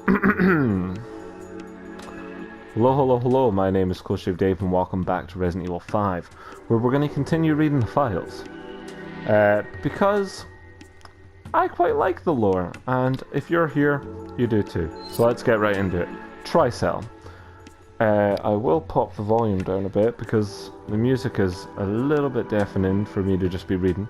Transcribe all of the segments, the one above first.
Hello, hello, hello, my name is Close Shave Dave and welcome back to Resident Evil 5, where we're going to continue reading the files. Because I quite like the lore, and if you're here, you do too. So let's get right into it. Tricell. I will pop the volume down a bit because the music is a little bit deafening for me to just be reading.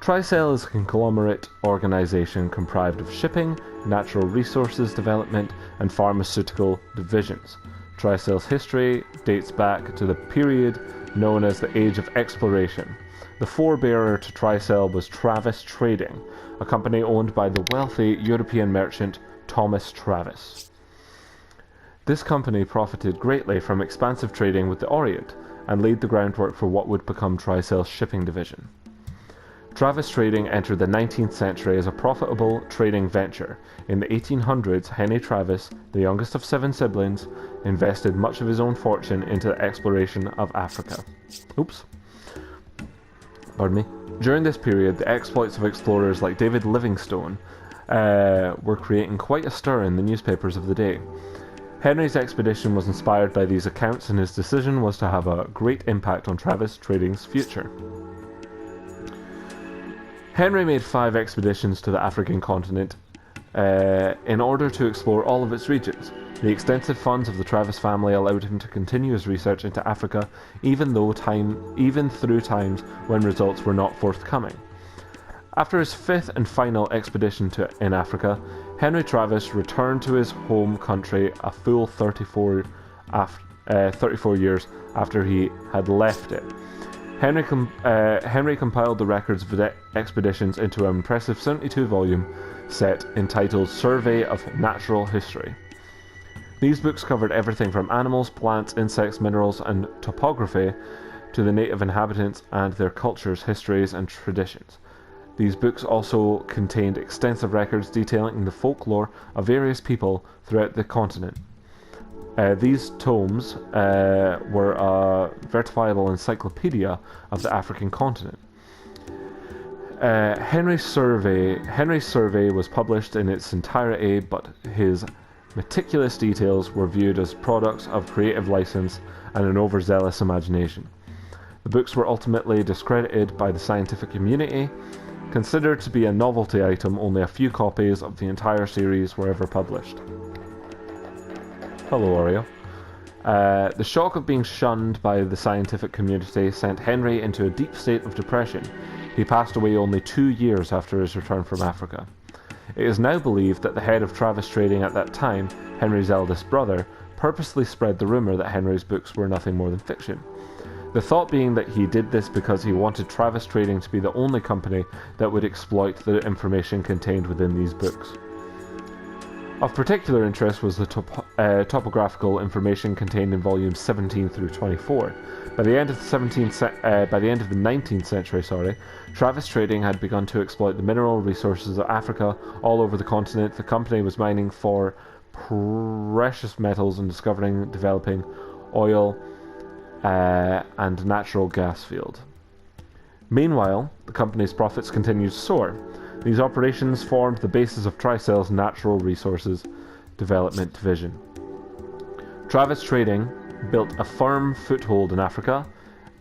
Tricell is a conglomerate organisation comprised of shipping, natural resources development, and pharmaceutical divisions. Tricell's history dates back to the period known as the Age of Exploration. The forebearer to Tricell was Travis Trading, a company owned by the wealthy European merchant Thomas Travis. This company profited greatly from expansive trading with the Orient and laid the groundwork for what would become Tricell's shipping division. Travis Trading entered the 19th century as a profitable trading venture. In the 1800s, Henry Travis, the youngest of 7 siblings, invested much of his own fortune into the exploration of Africa. Pardon me. During this period, the exploits of explorers like David Livingstone were creating quite a stir in the newspapers of the day. Henry's expedition was inspired by these accounts, and his decision was to have a great impact on Travis Trading's future. Henry made 5 expeditions to the African continent in order to explore all of its regions. The extensive funds of the Travis family allowed him to continue his research into Africa even through times when results were not forthcoming. After his 5th and final expedition in Africa, Henry Travis returned to his home country a full 34 years after he had left it. Henry compiled the records of the expeditions into an impressive 72-volume set entitled Survey of Natural History. These books covered everything from animals, plants, insects, minerals, and topography to the native inhabitants and their cultures, histories, and traditions. These books also contained extensive records detailing the folklore of various people throughout the continent. These tomes were a verifiable encyclopedia of the African continent. Henry's survey was published in its entirety, but his meticulous details were viewed as products of creative license and an overzealous imagination. The books were ultimately discredited by the scientific community. Considered to be a novelty item, only a few copies of the entire series were ever published. Hello, Oreo. The shock of being shunned by the scientific community sent Henry into a deep state of depression. He passed away only 2 years after his return from Africa. It is now believed that the head of Travis Trading at that time, Henry's eldest brother, purposely spread the rumour that Henry's books were nothing more than fiction. The thought being that he did this because he wanted Travis Trading to be the only company that would exploit the information contained within these books. Of particular interest was the topographical information contained in volumes 17 through 24. By the end of the 19th century, Travis Trading had begun to exploit the mineral resources of Africa all over the continent. The company was mining for precious metals and developing oil and natural gas field. Meanwhile, the company's profits continued to soar. These operations formed the basis of Tricell's Natural Resources Development Division. Travis Trading built a firm foothold in Africa,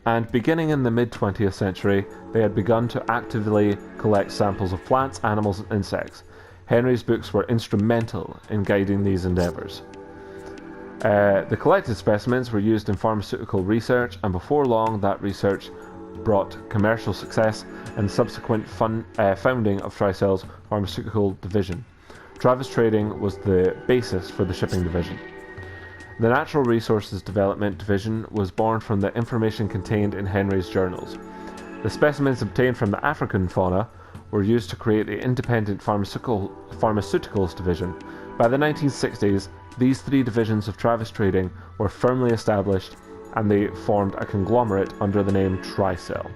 and beginning in the mid-20th century, they had begun to actively collect samples of plants, animals, and insects. Henry's books were instrumental in guiding these endeavours. The collected specimens were used in pharmaceutical research, and before long that research brought commercial success and subsequent founding of Tricell's pharmaceutical division. Travis Trading was the basis for the shipping division. The Natural Resources Development Division was born from the information contained in Henry's journals. The specimens obtained from the African fauna were used to create the independent pharmaceuticals division. By the 1960s, these 3 divisions of Travis Trading were firmly established, and they formed a conglomerate under the name Tricell.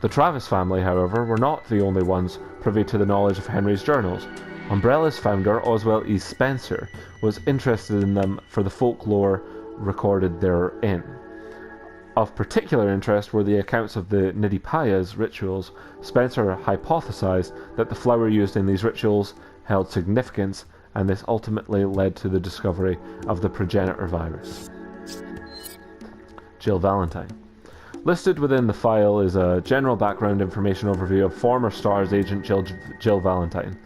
The Travis family, however, were not the only ones privy to the knowledge of Henry's journals. Umbrella's founder, Oswell E. Spencer, was interested in them for the folklore recorded therein. Of particular interest were the accounts of the Nidipaya's rituals. Spencer hypothesized that the flower used in these rituals held significance and this ultimately led to the discovery of the progenitor virus. Jill Valentine. Listed within the file is a general background information overview of former STARS agent Jill Valentine.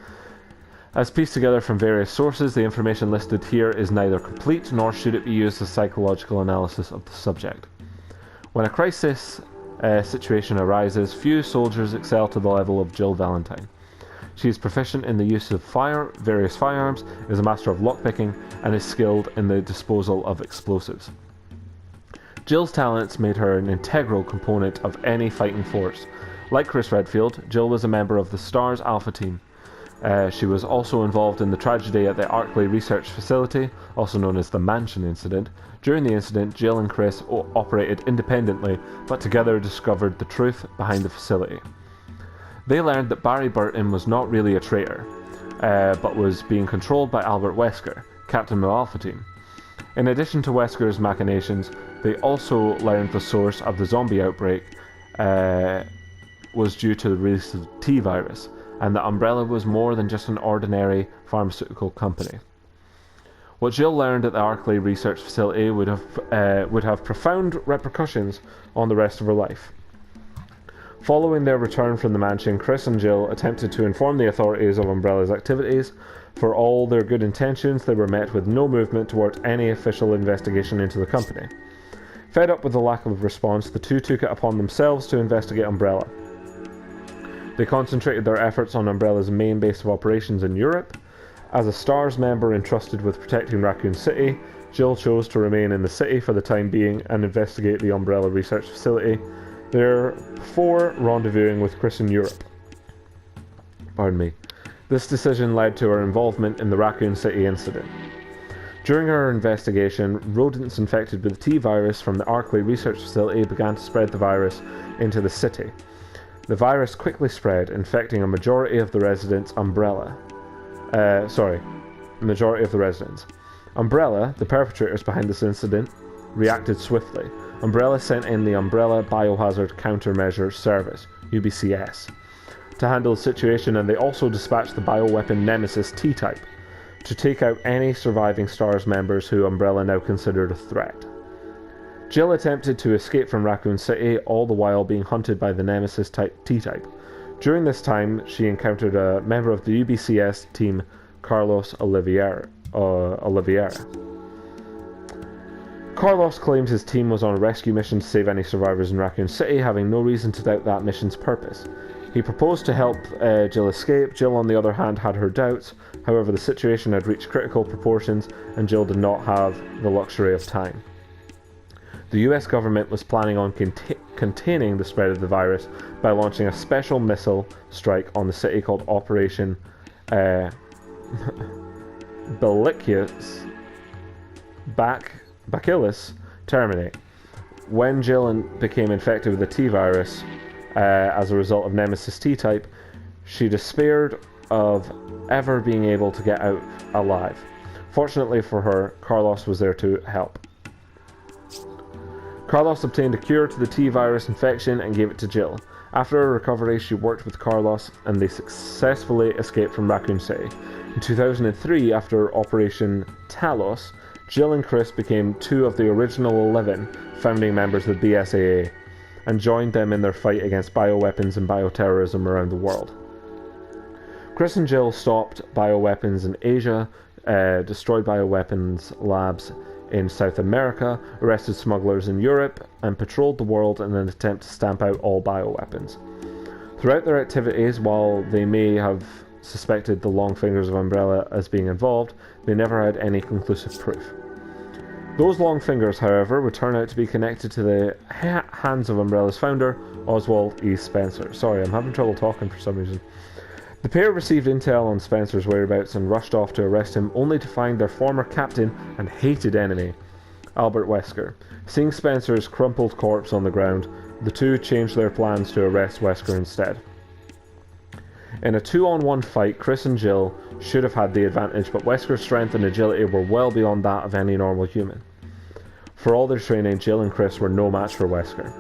As pieced together from various sources, the information listed here is neither complete nor should it be used as psychological analysis of the subject. When a crisis situation arises, few soldiers excel to the level of Jill Valentine. She is proficient in the use of various firearms, is a master of lockpicking, and is skilled in the disposal of explosives. Jill's talents made her an integral component of any fighting force. Like Chris Redfield, Jill was a member of the STARS Alpha team. She was also involved in the tragedy at the Arkley Research Facility, also known as the Mansion Incident. During the incident, Jill and Chris operated independently, but together discovered the truth behind the facility. They learned that Barry Burton was not really a traitor, but was being controlled by Albert Wesker, captain of the Alpha team. In addition to Wesker's machinations, they also learned the source of the zombie outbreak was due to the release of the T-virus, and that Umbrella was more than just an ordinary pharmaceutical company. What Jill learned at the Arkley Research Facility would have profound repercussions on the rest of her life. Following their return from the mansion, Chris and Jill attempted to inform the authorities of Umbrella's activities. For all their good intentions, they were met with no movement towards any official investigation into the company. Fed up with the lack of response, the two took it upon themselves to investigate Umbrella. They concentrated their efforts on Umbrella's main base of operations in Europe. As a STARS member entrusted with protecting Raccoon City, Jill chose to remain in the city for the time being and investigate the Umbrella Research Facility, therefore rendezvousing with Chris in Europe. Pardon me. This decision led to her involvement in the Raccoon City incident. During her investigation, rodents infected with the T-virus from the Arkley Research Facility began to spread the virus into the city. The virus quickly spread, infecting a majority of the residents. Umbrella, the perpetrators behind this incident, reacted swiftly. Umbrella sent in the Umbrella Biohazard Countermeasure Service, UBCS, to handle the situation, and they also dispatched the bioweapon Nemesis T-Type to take out any surviving STARS members who Umbrella now considered a threat. Jill attempted to escape from Raccoon City, all the while being hunted by the Nemesis T-Type. During this time, she encountered a member of the UBCS team, Carlos Oliveira. Carlos claimed his team was on a rescue mission to save any survivors in Raccoon City, having no reason to doubt that mission's purpose. He proposed to help Jill escape. Jill, on the other hand, had her doubts. However, the situation had reached critical proportions, and Jill did not have the luxury of time. The US government was planning on containing the spread of the virus by launching a special missile strike on the city called Operation Bacillus Terminate. When Jill became infected with the T-virus as a result of Nemesis T-Type, she despaired of ever being able to get out alive. Fortunately for her, Carlos was there to help. Carlos obtained a cure to the T-virus infection and gave it to Jill. After her recovery, she worked with Carlos and they successfully escaped from Raccoon City. In 2003, after Operation Talos, Jill and Chris became two of the original 11 founding members of the BSAA and joined them in their fight against bioweapons and bioterrorism around the world. Chris and Jill stopped bioweapons in Asia, destroyed bioweapons labs in South America, arrested smugglers in Europe, and patrolled the world in an attempt to stamp out all bioweapons. Throughout their activities, while they may have suspected the long fingers of Umbrella as being involved, they never had any conclusive proof. Those long fingers, however, would turn out to be connected to the hands of Umbrella's founder, Oswald E. Spencer. Sorry, I'm having trouble talking for some reason. The pair received intel on Spencer's whereabouts and rushed off to arrest him, only to find their former captain and hated enemy, Albert Wesker. Seeing Spencer's crumpled corpse on the ground, the two changed their plans to arrest Wesker instead. In a 2-on-1 fight, Chris and Jill should have had the advantage, but Wesker's strength and agility were well beyond that of any normal human. For all their training, Jill and Chris were no match for Wesker.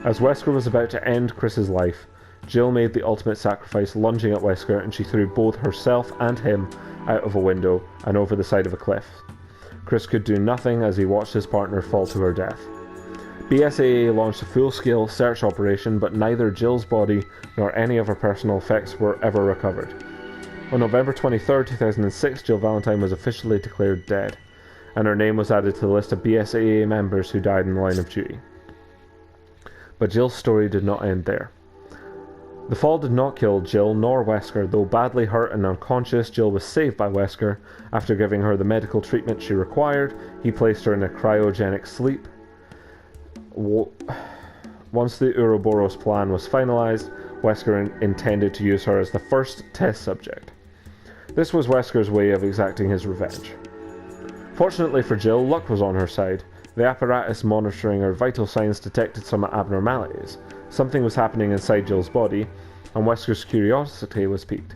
As Wesker was about to end Chris's life, Jill made the ultimate sacrifice, lunging at Wesker, and she threw both herself and him out of a window and over the side of a cliff. Chris could do nothing as he watched his partner fall to her death. BSAA launched a full-scale search operation, but neither Jill's body nor any of her personal effects were ever recovered. On November 23, 2006, Jill Valentine was officially declared dead, and her name was added to the list of BSAA members who died in the line of duty. But Jill's story did not end there. The fall did not kill Jill nor Wesker, though badly hurt and unconscious. Jill was saved by Wesker. After giving her the medical treatment she required, he placed her in a cryogenic sleep. Once the Ouroboros plan was finalized, Wesker intended to use her as the first test subject. This was Wesker's way of exacting his revenge. Fortunately for Jill, luck was on her side. The apparatus monitoring her vital signs detected some abnormalities. Something was happening inside Jill's body, and Wesker's curiosity was piqued.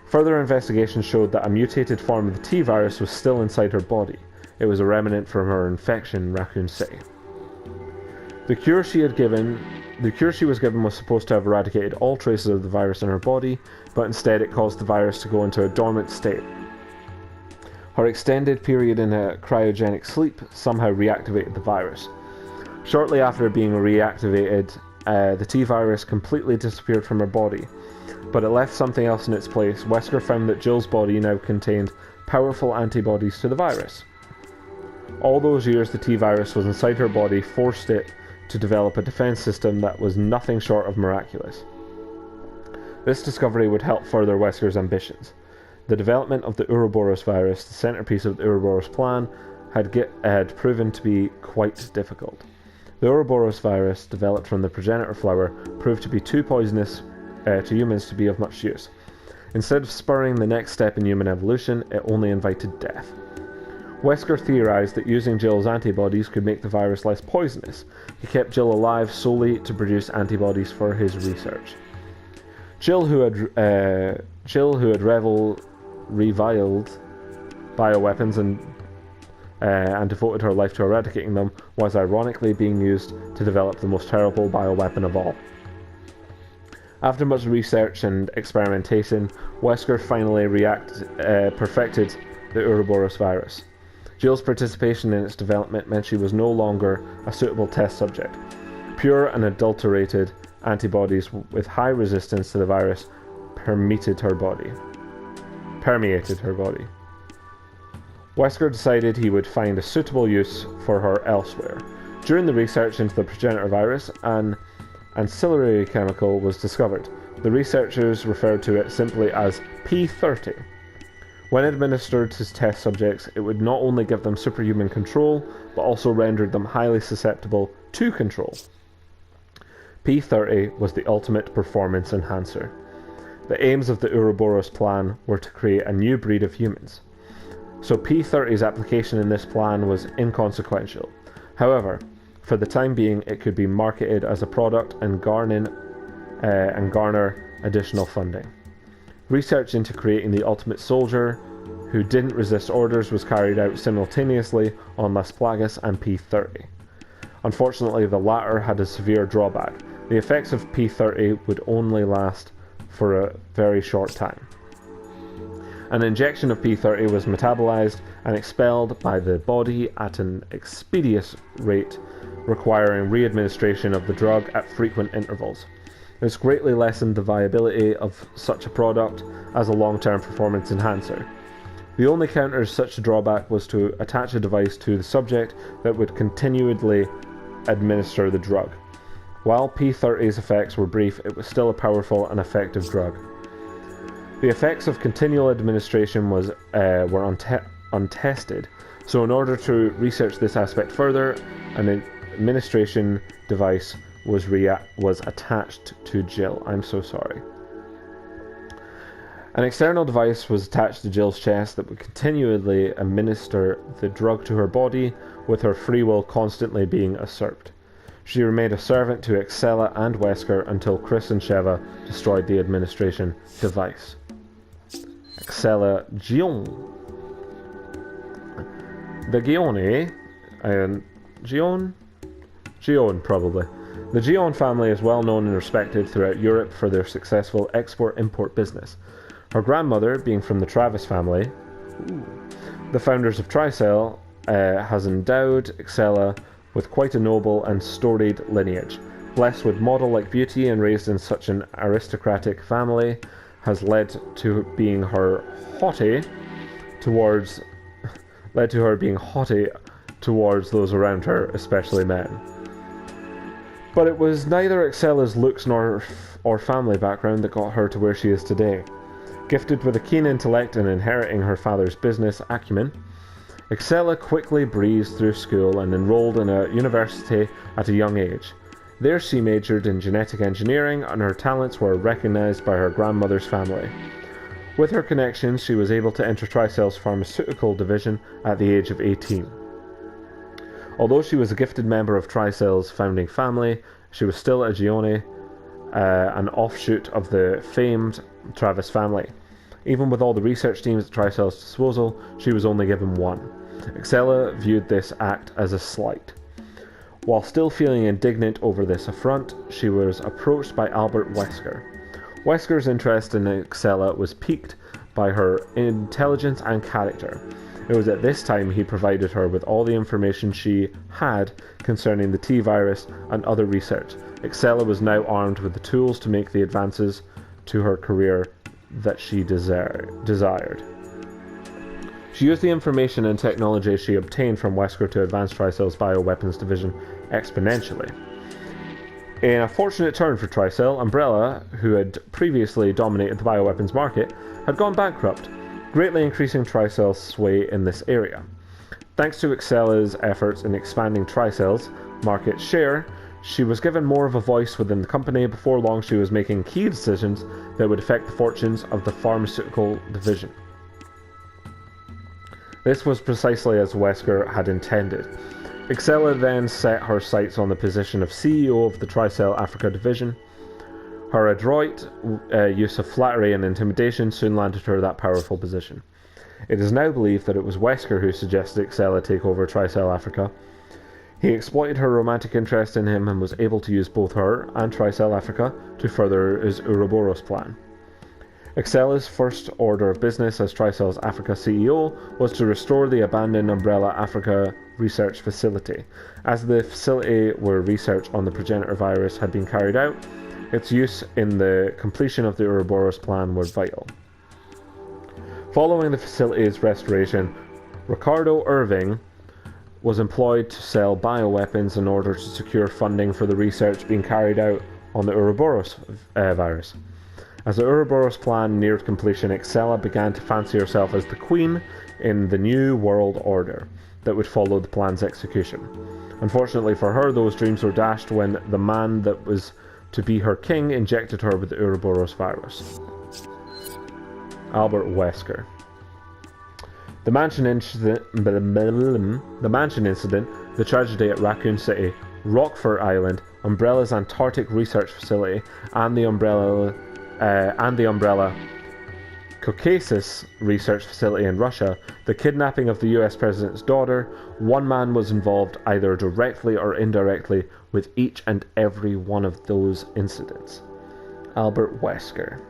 Further investigation showed that a mutated form of the T-virus was still inside her body. It was a remnant from her infection, Raccoon City. The cure she was given was supposed to have eradicated all traces of the virus in her body, but instead it caused the virus to go into a dormant state. Her extended period in a cryogenic sleep somehow reactivated the virus. Shortly after being reactivated, the T-virus completely disappeared from her body, but it left something else in its place. Wesker found that Jill's body now contained powerful antibodies to the virus. All those years the T-virus was inside her body forced it to develop a defense system that was nothing short of miraculous. This discovery would help further Wesker's ambitions. The development of the Ouroboros virus, the centerpiece of the Ouroboros plan, had proven to be quite difficult. The Ouroboros virus, developed from the progenitor flower, proved to be too poisonous to humans to be of much use. Instead of spurring the next step in human evolution, it only invited death. Wesker theorized that using Jill's antibodies could make the virus less poisonous. He kept Jill alive solely to produce antibodies for his research. Jill, who had reviled bioweapons and devoted her life to eradicating them, was ironically being used to develop the most terrible bioweapon of all. After much research and experimentation, Wesker finally perfected the Ouroboros virus. Jill's participation in its development meant she was no longer a suitable test subject. Pure and adulterated antibodies with high resistance to the virus permeated her body. Wesker decided he would find a suitable use for her elsewhere. During the research into the progenitor virus, an ancillary chemical was discovered. The researchers referred to it simply as P30. When administered to test subjects, it would not only give them superhuman control, but also rendered them highly susceptible to control. P30 was the ultimate performance enhancer. The aims of the Ouroboros plan were to create a new breed of humans. So P30's application in this plan was inconsequential. However, for the time being, it could be marketed as a product and garner additional funding. Research into creating the ultimate soldier who didn't resist orders was carried out simultaneously on Las Plagas and P30. Unfortunately, the latter had a severe drawback. The effects of P30 would only last for a very short time. An injection of P30 was metabolized and expelled by the body at an expeditious rate, requiring re-administration of the drug at frequent intervals. This greatly lessened the viability of such a product as a long-term performance enhancer. The only counter to such a drawback was to attach a device to the subject that would continually administer the drug. While P30's effects were brief, it was still a powerful and effective drug. The effects of continual administration were untested, so in order to research this aspect further, an administration device was attached to Jill. I'm so sorry. An external device was attached to Jill's chest that would continually administer the drug to her body, with her free will constantly being usurped. She remained a servant to Excella and Wesker until Chris and Sheva destroyed the administration device. Excella Gion. The Gione, Gion probably. The Gion family is well known and respected throughout Europe for their successful export-import business. Her grandmother, being from the Travis family, the founders of Tricell, has endowed Excella with quite a noble and storied lineage. Blessed with model-like beauty and raised in such an aristocratic family, has led to her being haughty towards those around her, especially men. But it was neither Excella's looks nor family background that got her to where she is today. Gifted with a keen intellect and inheriting her father's business acumen, Excella quickly breezed through school and enrolled in a university at a young age. There she majored in genetic engineering, and her talents were recognized by her grandmother's family. With her connections, she was able to enter Tricell's pharmaceutical division at the age of 18. Although she was a gifted member of Tricell's founding family, she was still a Gione, an offshoot of the famed Travis family. Even with all the research teams at Tricell's disposal, she was only given one. Excella viewed this act as a slight. While still feeling indignant over this affront, she was approached by Albert Wesker. Wesker's interest in Excella was piqued by her intelligence and character. It was at this time he provided her with all the information she had concerning the T-virus and other research. Excella was now armed with the tools to make the advances to her career that she desired. She used the information and technology she obtained from Wesker to advance Tricell's bioweapons division exponentially. In a fortunate turn for Tricell, Umbrella, who had previously dominated the bioweapons market, had gone bankrupt, greatly increasing Tricell's sway in this area. Thanks to Excella's efforts in expanding Tricell's market share, she was given more of a voice within the company. Before long, she was making key decisions that would affect the fortunes of the pharmaceutical division. This was precisely as Wesker had intended. Excella then set her sights on the position of CEO of the Tricell Africa division. Her adroit use of flattery and intimidation soon landed her that powerful position. It is now believed that it was Wesker who suggested Excella take over Tricell Africa. He exploited her romantic interest in him and was able to use both her and Tricell Africa to further his Ouroboros plan. Excella's first order of business as Tricell's Africa CEO was to restore the abandoned Umbrella Africa research facility. As the facility where research on the progenitor virus had been carried out, its use in the completion of the Ouroboros plan was vital. Following the facility's restoration, Ricardo Irving was employed to sell bioweapons in order to secure funding for the research being carried out on the Ouroboros virus. As the Ouroboros plan neared completion, Excella began to fancy herself as the queen in the new world order that would follow the plan's execution. Unfortunately for her, those dreams were dashed when the man that was to be her king injected her with the Ouroboros virus. Albert Wesker. The mansion incident, the tragedy at Raccoon City, Rockfort Island, Umbrella's Antarctic research facility, and the Umbrella Caucasus research facility in Russia, the kidnapping of the US president's daughter, one man was involved either directly or indirectly with each and every one of those incidents. Albert Wesker.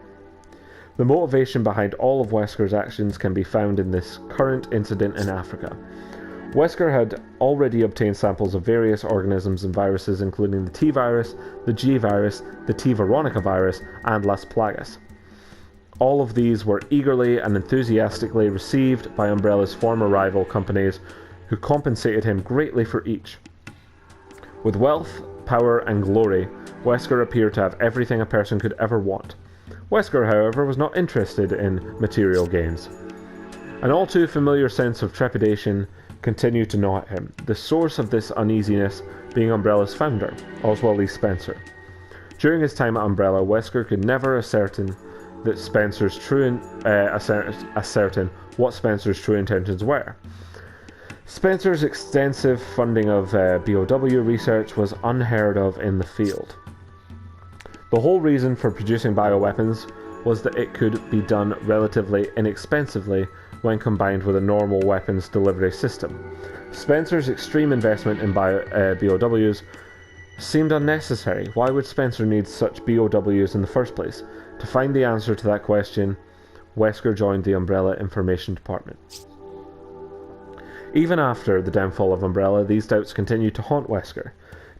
The motivation behind all of Wesker's actions can be found in this current incident in Africa. Wesker had already obtained samples of various organisms and viruses, including the T-virus, the G-virus, the T. veronica virus, and Las Plagas. All of these were eagerly and enthusiastically received by Umbrella's former rival companies, who compensated him greatly for each. With wealth, power, and glory, Wesker appeared to have everything a person could ever want. Wesker, however, was not interested in material gains. An all too familiar sense of trepidation continued to gnaw at him, the source of this uneasiness being Umbrella's founder, Oswald Lee Spencer. During his time at Umbrella, Wesker could never ascertain what Spencer's true intentions were. Spencer's extensive funding of BOW research was unheard of in the field. The whole reason for producing bioweapons was that it could be done relatively inexpensively when combined with a normal weapons delivery system. Spencer's extreme investment in BOWs seemed unnecessary. Why would Spencer need such BOWs in the first place? To find the answer to that question, Wesker joined the Umbrella Information Department. Even after the downfall of Umbrella, these doubts continued to haunt Wesker.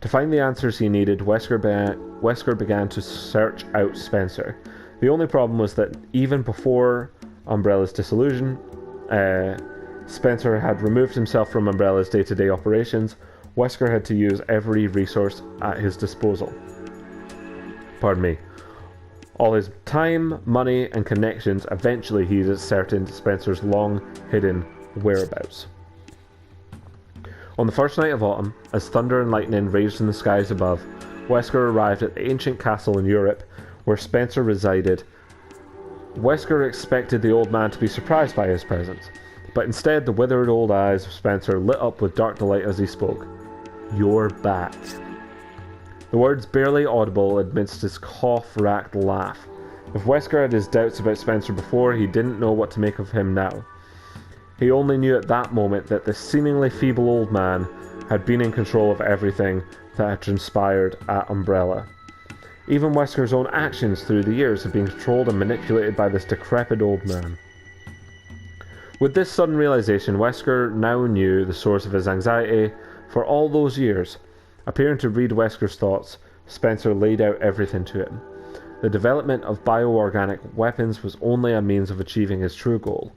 To find the answers he needed, Wesker began to search out Spencer. The only problem was that even before Umbrella's dissolution, Spencer had removed himself from Umbrella's day-to-day operations. Wesker had to use every resource at his disposal. Pardon me. All his time, money, and connections. Eventually he ascertained Spencer's long-hidden whereabouts. On the first night of autumn, as thunder and lightning raged in the skies above, Wesker arrived at the ancient castle in Europe where Spencer resided. Wesker expected the old man to be surprised by his presence, but instead the withered old eyes of Spencer lit up with dark delight as he spoke. "You're back." The words barely audible amidst his cough-racked laugh. If Wesker had his doubts about Spencer before, he didn't know what to make of him now. He only knew at that moment that the seemingly feeble old man had been in control of everything that had transpired at Umbrella. Even Wesker's own actions through the years had been controlled and manipulated by this decrepit old man. With this sudden realization, Wesker now knew the source of his anxiety for all those years. Appearing to read Wesker's thoughts, Spencer laid out everything to him. The development of bioorganic weapons was only a means of achieving his true goal: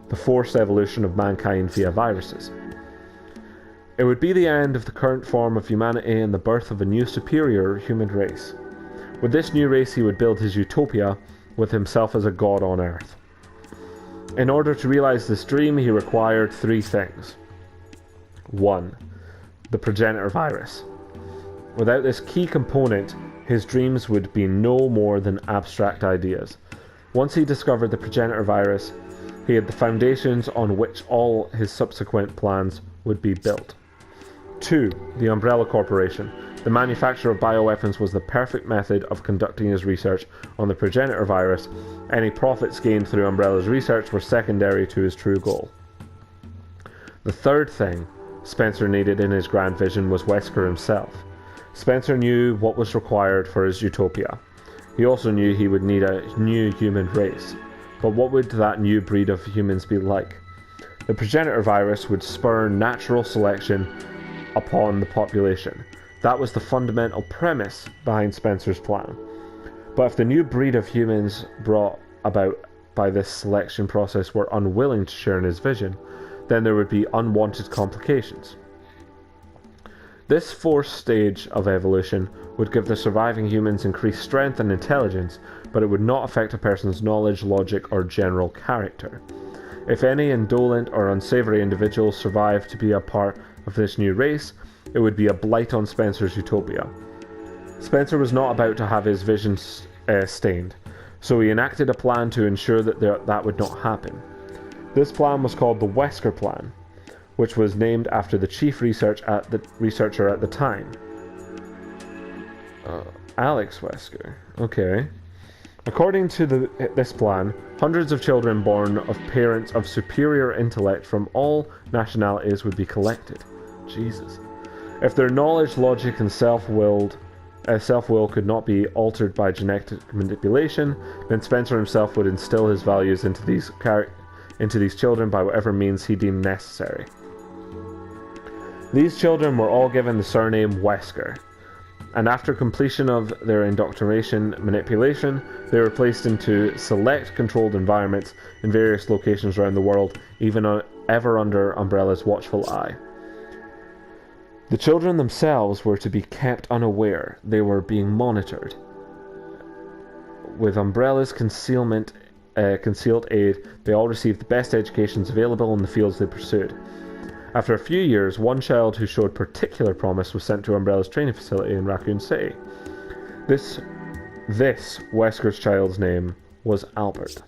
the forced evolution of mankind via viruses. It would be the end of the current form of humanity and the birth of a new superior human race. With this new race he would build his utopia, with himself as a god on Earth. In order to realize this dream, he required 3 things. 1. The progenitor virus. Without this key component, his dreams would be no more than abstract ideas. Once he discovered the progenitor virus, he had the foundations on which all his subsequent plans would be built. 2. The Umbrella Corporation. The manufacture of bioweapons was the perfect method of conducting his research on the progenitor virus. Any profits gained through Umbrella's research were secondary to his true goal. The third thing Spencer needed in his grand vision was Wesker himself. Spencer knew what was required for his utopia. He also knew he would need a new human race. But what would that new breed of humans be like? The progenitor virus would spur natural selection upon the population. That was the fundamental premise behind Spencer's plan. But if the new breed of humans brought about by this selection process were unwilling to share in his vision, then there would be unwanted complications. This fourth stage of evolution would give the surviving humans increased strength and intelligence, but it would not affect a person's knowledge, logic, or general character. If any indolent or unsavory individuals survived to be a part of this new race, it would be a blight on Spencer's utopia. Spencer was not about to have his vision stained, so he enacted a plan to ensure that that would not happen. This plan was called the Wesker Plan, which was named after the chief researcher at the time. Alex Wesker. Okay. According to this plan, hundreds of children born of parents of superior intellect from all nationalities would be collected. Jesus. If their knowledge, logic, and self-will could not be altered by genetic manipulation, then Spencer himself would instill his values into these children by whatever means he deemed necessary. These children were all given the surname Wesker, and after completion of their indoctrination manipulation, they were placed into select controlled environments in various locations around the world, ever under Umbrella's watchful eye. The children themselves were to be kept unaware. They were being monitored. With Umbrella's concealed aid, they all received the best educations available in the fields they pursued. After a few years, one child who showed particular promise was sent to Umbrella's training facility in Raccoon City. This Wesker's child's name was Albert.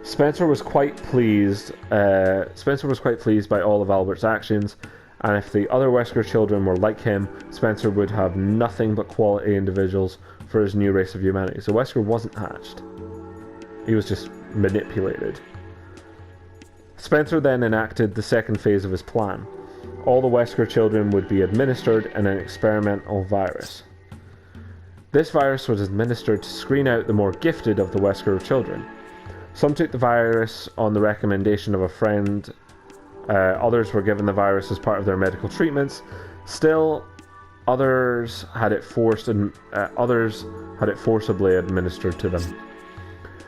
Spencer was quite pleased by all of Albert's actions, and if the other Wesker children were like him, Spencer would have nothing but quality individuals for his new race of humanity. So Wesker wasn't hatched. He was just manipulated. Spencer then enacted the second phase of his plan. All the Wesker children would be administered in an experimental virus. This virus was administered to screen out the more gifted of the Wesker children. Some took the virus on the recommendation of a friend. Others were given the virus as part of their medical treatments. Still, others had it forcibly administered to them.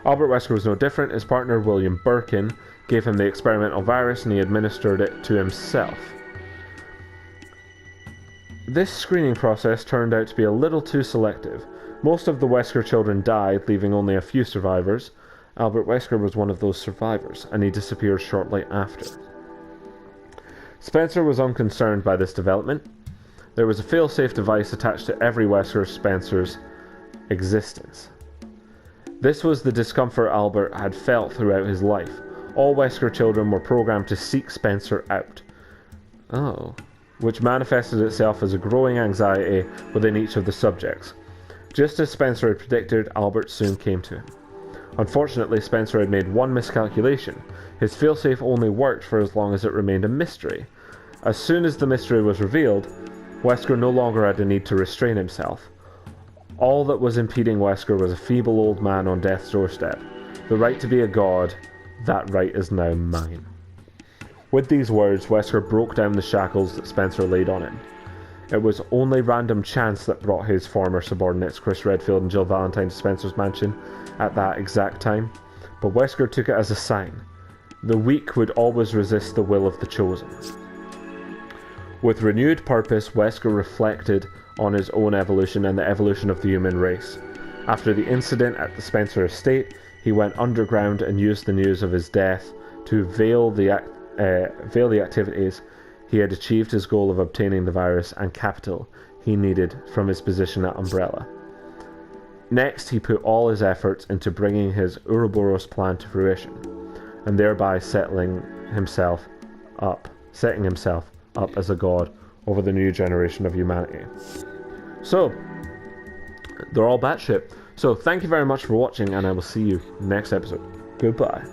Albert Wesker was no different. His partner William Birkin gave him the experimental virus and he administered it to himself. This screening process turned out to be a little too selective. Most of the Wesker children died, leaving only a few survivors. Albert Wesker was one of those survivors, and he disappeared shortly after. Spencer was unconcerned by this development. There was a fail-safe device attached to every Wesker Spencer's existence. This was the discomfort Albert had felt throughout his life. All Wesker children were programmed to seek Spencer out. Which manifested itself as a growing anxiety within each of the subjects. Just as Spencer had predicted, Albert soon came to him. Unfortunately, Spencer had made one miscalculation. His failsafe only worked for as long as it remained a mystery. As soon as the mystery was revealed, Wesker no longer had a need to restrain himself. All that was impeding Wesker was a feeble old man on death's doorstep. The right to be a god, that right is now mine. With these words, Wesker broke down the shackles that Spencer laid on him. It was only random chance that brought his former subordinates Chris Redfield and Jill Valentine to Spencer's mansion at that exact time, but Wesker took it as a sign. The weak would always resist the will of the chosen. With renewed purpose, Wesker reflected on his own evolution and the evolution of the human race. After the incident at the Spencer estate, he went underground and used the news of his death to veil the activities. He had achieved his goal of obtaining the virus and capital he needed from his position at Umbrella. Next, he put all his efforts into bringing his Ouroboros plan to fruition, and thereby setting himself up as a god over the new generation of humanity. So, they're all batshit. So, thank you very much for watching, and I will see you next episode. Goodbye.